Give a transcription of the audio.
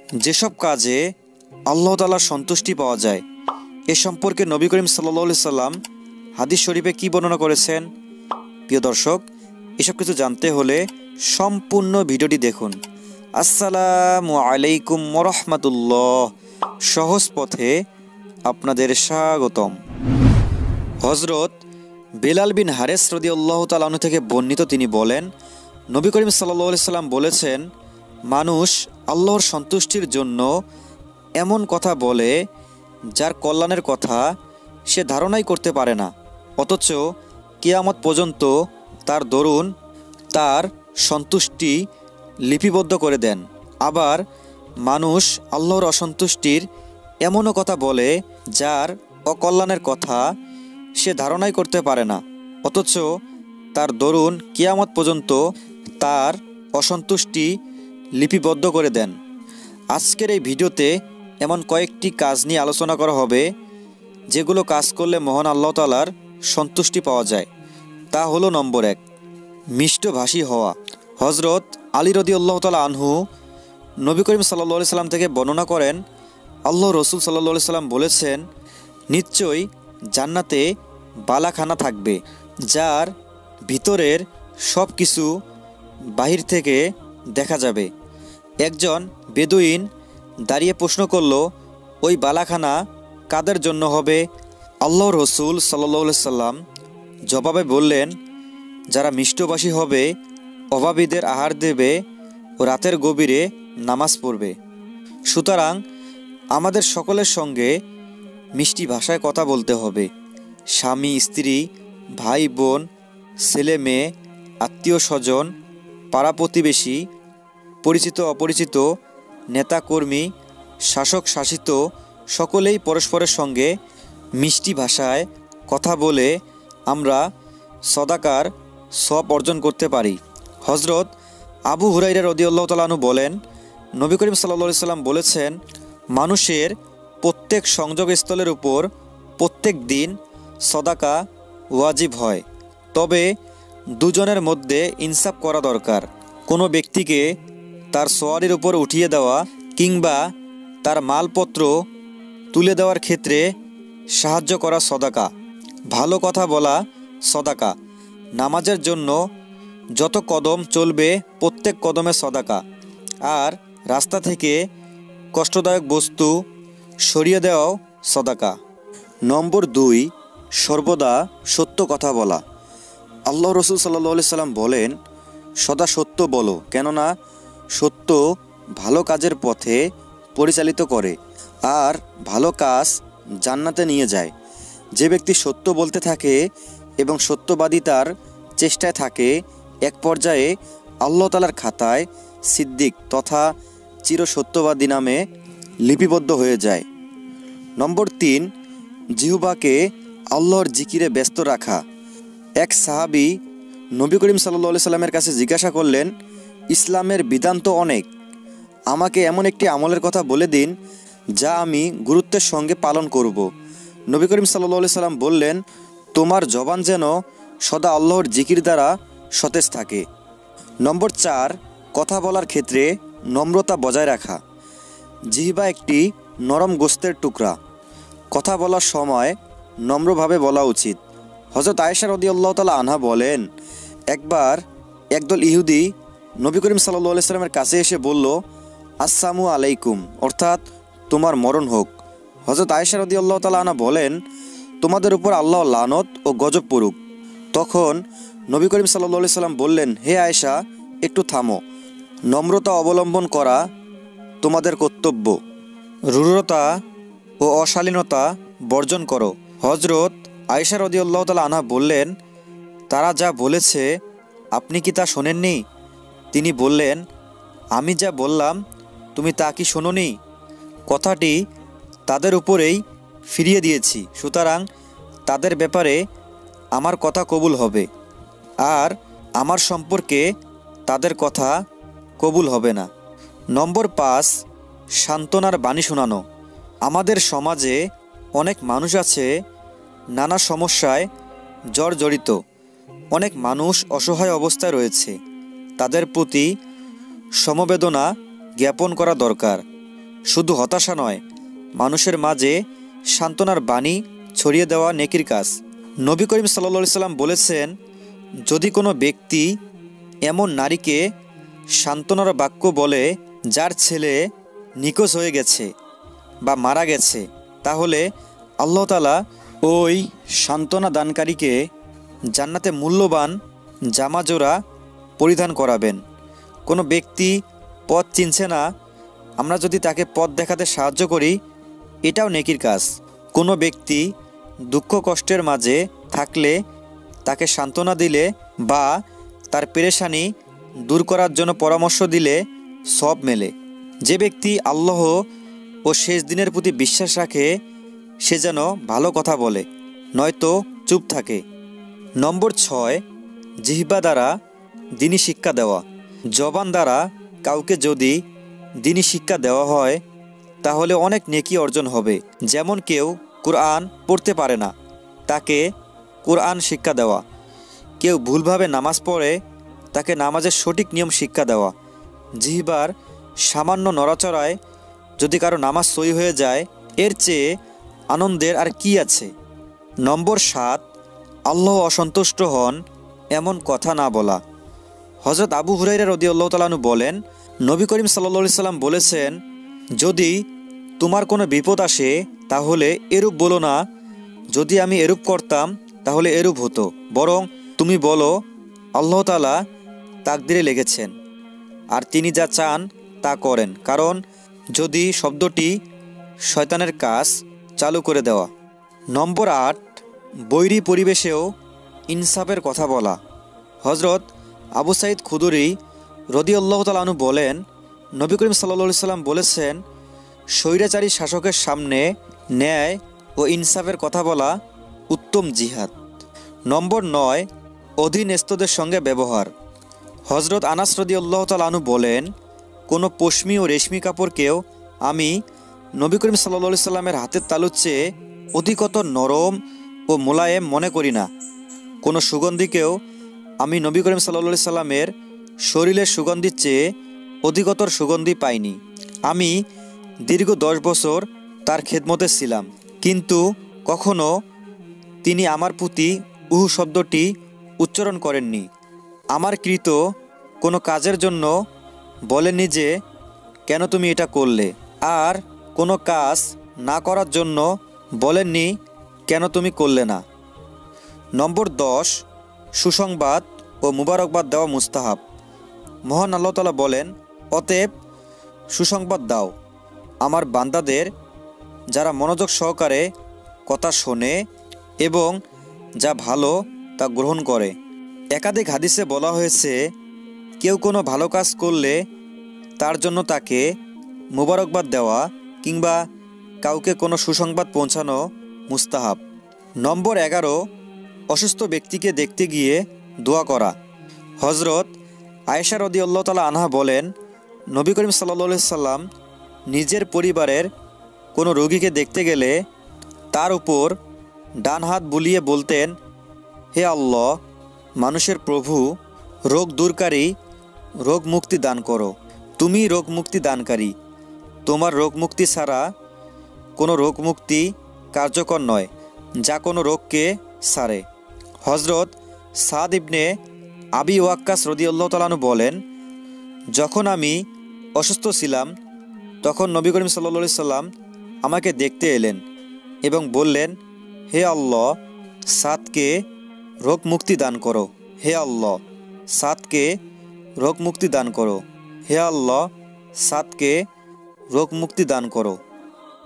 যেসব কাজে আল্লাহ তাআলার সন্তুষ্টি পাওয়া যায় এ সম্পর্কে নবী করিম সাল্লাল্লাহু আলাইহি সাল্লাম হাদিস শরীফে কি বর্ণনা করেছেন। প্রিয় দর্শক, এসব কিছু জানতে হলে সম্পূর্ণ ভিডিওটি দেখুন। আসসালামু আলাইকুম ওয়া রাহমাতুল্লাহ। সহজ পথে আপনাদের স্বাগতম। হযরত বেলাল বিন হারেস রাদিয়াল্লাহু তাআলা আনহু থেকে বর্ণিত, তিনি বলেন, নবী করিম সাল্লাল্লাহু আলাইহি সাল্লাম বলেছেন, মানুষ আল্লাহর সন্তুষ্টির জন্য এমন কথা বলে যার কল্যাণের কথা সে ধারণাই করতে পারে না, অথচ কিয়ামত পর্যন্ত তার দরুন তার সন্তুষ্টি লিপিবদ্ধ করে দেন। আবার মানুষ আল্লাহর অসন্তুষ্টির এমনও কথা বলে যার অকল্যাণের কথা সে ধারণাই করতে পারে না, অথচ তার দরুন কিয়ামত পর্যন্ত তার অসন্তুষ্টি লিপিবদ্ধ করে দেন। আজকের এই ভিডিওতে এমন কয়েকটি কাজ নিয়ে আলোচনা করা হবে যেগুলো কাজ করলে মহান আল্লাহ তাআলার সন্তুষ্টি পাওয়া যায়। তা হলো নম্বর 1, মিষ্টভাষী হওয়া। হযরত আলী রাদিয়াল্লাহু তাআলা আনহু নবী করিম সাল্লাল্লাহু আলাইহি সাল্লাম থেকে বর্ণনা করেন, আল্লাহ রসুল সাল্লাল্লাহু আলাইহি সাল্লাম বলেছেন, নিশ্চয়ই জান্নাতে বালাখানা থাকবে যার ভিতরের সব কিছু বাহির থেকে দেখা যাবে। একজন বেদুইন দাঁড়িয়ে প্রশ্ন করল, ওই বালাখানা কাদের জন্য হবে? আল্লাহ রসুল সাল্লাল্লাহু আলাইহি সাল্লাম জবাবে বললেন, যারা মিষ্টভাষী হবে, অভাবীদের আহার দেবে ও রাতের গভীরে নামাজ পড়বে। সুতরাং আমাদের সকলের সঙ্গে মিষ্টি ভাষায় কথা বলতে হবে। স্বামী স্ত্রী, ভাই বোন, ছেলে মেয়ে, আত্মীয় স্বজন, পাড়া প্রতিবেশী, পরিচিত অপরিচিত, নেতা কর্মী, শাসক শাসিত সকলেই পরস্পরের সঙ্গে মিষ্টি ভাষায় কথা বলে আমরা সদাকার সওয়াব অর্জন করতে পারি। হযরত আবু হুরায়রা রাদিয়াল্লাহু তাআলা আনহু বলেন, নবী করিম সাল্লাল্লাহু আলাইহি সাল্লাম বলেছেন, মানুষের প্রত্যেক সংযোগস্থলের উপর প্রত্যেক দিন সদাকা ওয়াজিব হয়, তবে দুজনের মধ্যে ইনসাফ করা দরকার। কোনো ব্যক্তিকে তার সওয়ারির উপর উঠিয়ে দেওয়া কিংবা তার মালপত্র তুলে দেওয়ার ক্ষেত্রে সাহায্য করা সদাকা। ভালো কথা বলা সদাকা। নামাজের জন্য যত কদম চলবে প্রত্যেক কদমে সদাকা। আর রাস্তা থেকে কষ্টদায়ক বস্তু সরিয়ে দেওয়াও সদাকা। নম্বর 2, সর্বদা সত্য কথা বলা। আল্লাহ রসুল সাল্লাল্লাহু আলাইহি সাল্লাম বলেন, সদা সত্য বলো, কেননা সত্য ভালো কাজের পথে পরিচালিত করে আর ভালো কাজ জান্নাতে নিয়ে যায়। যে ব্যক্তি সত্য বলতে থাকে এবং সত্যবাদিতার চেষ্টায় থাকে, এক পর্যায়ে আল্লাহ তাআলার খাতায় সিদ্দিক তথা চিরসত্যবাদী নামে লিপিবদ্ধ হয়ে যায়। নম্বর 3, জিহ্বাকে আল্লাহর জিকিরে ব্যস্ত রাখা। এক সাহাবী নবী করিম সাল্লাল্লাহু আলাইহি সাল্লামের কাছে জিজ্ঞাসা করলেন, ইসলামের বিধান তো অনেক, আমাকে এমন একটি আমলের কথা বলে দিন যা আমি গুরুত্বের সঙ্গে পালন করব। নবী করিম সাল্লাল্লাহু আলাইহি সাল্লাম বললেন, তোমার জবান যেন সদা আল্লাহর জিকির দ্বারা সতেজ থাকে। নম্বর 4, কথা বলার ক্ষেত্রে নম্রতা বজায় রাখা। জিহ্বা একটি নরম গোস্তের টুকরা। কথা বলার সময় নম্রভাবে বলা উচিত। হযরত আয়েশা রাদিয়াল্লাহু তাআলা আনহা বলেন, একবার একদল ইহুদি নবী করিম সাল্লাল্লাহু আলাইহি সাল্লামের কাছে এসে বলল, আসসালামু আলাইকুম, অর্থাৎ তোমার মরণ হোক। হযরত আয়েশা রাদিয়াল্লাহু তাআলা আনহা বলেন, তোমাদের উপর আল্লাহর লানত ও গজব পড়ুক। তখন নবী করিম সাল্লাল্লাহু আলাইহি সাল্লাম বললেন, হে আয়েশা, একটু থামো, নম্রতা অবলম্বন করা তোমাদের কর্তব্য, রূঢ়তা ও অশালীনতা বর্জন করো। হযরত আয়েশা রাদিয়াল্লাহু তাআলা আনহা বললেন, তারা যা বলেছে আপনি কি তা শোনেননি? তিনি বললেন, আমি যা বললাম তুমি তা কি শোনোনি? কথাটি তাদের উপরেই ফিরিয়ে দিয়েছি, সুতরাং তাদের ব্যাপারে আমার কথা কবুল হবে আর আমার সম্পর্কে তাদের কথা কবুল হবে না। নম্বর 5, সান্ত্বনার বাণী শোনানো। আমাদের সমাজে অনেক মানুষ আছে নানা সমস্যায় জর্জরিত। অনেক মানুষ অসহায় অবস্থায় রয়েছে, তাদের প্রতি সমবেদনা জ্ঞাপন করা দরকার। শুধু হতাশা নয়, মানুষের মাঝে সান্ত্বনার বাণী ছড়িয়ে দেওয়া নেকির কাজ। নবী করিম সাল্লাল্লাহু সাল্লাম বলেছেন, যদি কোনো ব্যক্তি এমন নারীকে সান্ত্বনার বাক্য বলে যার ছেলে নিখোঁজ হয়ে গেছে বা মারা গেছে, তাহলে আল্লাহ তাআলা ওই সান্ত্বনা দানকারীকে জান্নাতে মূল্যবান জামাজোড়া পরিধান করাবেন। কোনো ব্যক্তি পথ চিনছে না, আমরা যদি তাকে পথ দেখাতে সাহায্য করি, এটাও নেকির কাজ। কোনো ব্যক্তি দুঃখ কষ্টের মাঝে থাকলে তাকে সান্ত্বনা দিলে বা তার পেরেশানি দূর করার জন্য পরামর্শ দিলে সব মেলে। যে ব্যক্তি আল্লাহ ও শেষ দিনের প্রতি বিশ্বাস রাখে সে যেন ভালো কথা বলে, নয়তো চুপ থাকে। নম্বর 6, জিহ্বা দ্বারা দ্বীনি শিক্ষা দেওয়া। জবান দ্বারা কাউকে যদি দ্বীনি শিক্ষা দেওয়া হয় তাহলে অনেক নেকি অর্জন হবে। যেমন কেউ কোরআন পড়তে পারে না, তাকে কোরআন শিক্ষা দেওয়া। কেউ ভুলভাবে নামাজ পড়ে, তাকে নামাজের সঠিক নিয়ম শিক্ষা দেওয়া। জিহ্বার সামান্য নড়াচড়ায় যদি কারো নামাজ সই হয়ে যায়, এর চেয়ে আনন্দের আর কি আছে। নম্বর 7, আল্লাহ অসন্তুষ্ট হন এমন কথা না বলা। হযরত আবু হুরায়রা রাদিয়াল্লাহু তাআলা আনহু বলেন, নবী করিম সাল্লাল্লাহু সাল্লাম বলেছেন, যদি তোমার কোনো বিপদ আসে তাহলে এরূপ বলো না, যদি আমি এরূপ করতাম তাহলে এরূপ হতো, বরং তুমি বলো আল্লাহ তাআলা তাকদিরে লেগেছেন আর তিনি যা চান তা করেন। কারণ যদি শব্দটি শয়তানের কাজ চালু করে দেওয়া। নম্বর 8, বৈরী পরিবেশেও ইনসাফের কথা বলা। হযরত আবু সাঈদ খুদরি রাদিয়াল্লাহু তাআলা আনহু বলেন, নবী করিম সাল্লাল্লাহু সাল্লাম বলেছেন, স্বৈরাচারী শাসকের সামনে ন্যায় ও ইনসাফের কথা বলা উত্তম জিহাদ। নম্বর 9, অধীনস্থদের সঙ্গে ব্যবহার। হযরত আনাস রাদিয়াল্লাহু তাআলা আনহু বলেন, কোনো পশমি ও রেশমি কাপড়কেও আমি নবী করিম সাল্লাল্লাহু সাল্লামের হাতের তালুর চেয়ে অধিকতর নরম ও মোলায়েম মনে করি না। কোনো সুগন্ধিকেও আমি নবী করিম সাল্লাল্লাহু সাল্লামের শরীরের সুগন্ধির চেয়ে অধিকতর সুগন্ধি পাইনি। আমি দীর্ঘ 10 বছর তার খেদমতে ছিলাম, কিন্তু কখনো তিনি আমার প্রতি উহু শব্দটি উচ্চারণ করেননি। আমার কৃত কোনো কাজের জন্য বলেননি যে কেন তুমি এটা করলে, আর কোনো কাজ না করার জন্য বলেননি কেন তুমি করলে না। নম্বর 10, সুসংবাদ ও মুবারকবাদ দেওয়া মুস্তাহাব। মহান আল্লাহ তাআলা বলেন, অতএব সুসংবাদ দাও আমার বান্দাদের যারা মনোযোগ সহকারে কথা শোনে এবং যা ভালো তা গ্রহণ করে। একাধিক হাদিসে বলা হয়েছে, কেউ কোনো ভালো কাজ করলে তার জন্য তাকে মুবারকবাদ দেওয়া কিংবা কাউকে কোনো সুসংবাদ পৌঁছানো মুস্তাহাব। নম্বর 11, অসুস্থ ব্যক্তিকে দেখতে গিয়ে দোয়া করা। হযরত আয়েশা রাদিয়াল্লাহু তাআলা আনহা বলেন, নবী করিম সাল্লাল্লাহু সাল্লাম নিজের পরিবারের কোনো রোগীকে দেখতে গেলে তার উপর ডান হাত বুলিয়ে বলতেন, হে আল্লাহ, মানুষের প্রভু, রোগ দূরকারী, রোগ মুক্তি দান করো। তুমি রোগ মুক্তি দানকারী, তোমার রোগ মুক্তি ছাড়া কোনো রোগ মুক্তি কার্যকর নয় যা কোনো রোগকে সারে। হযরত সাদ ইবনে আবি ওয়াক্কাস রাদিয়াল্লাহু তাআলা আনহু বলেন, যখন আমি অসুস্থ ছিলাম তখন নবী করিম সাল্লাল্লাহু সাল্লাম আমাকে দেখতে এলেন এবং বললেন, হে আল্লাহ, সাদকে রোগ মুক্তি দান করো। হে আল্লাহ, সাদকে রোগ মুক্তি দান করো। হে আল্লাহ, সাদকে রোগ মুক্তি দান করো।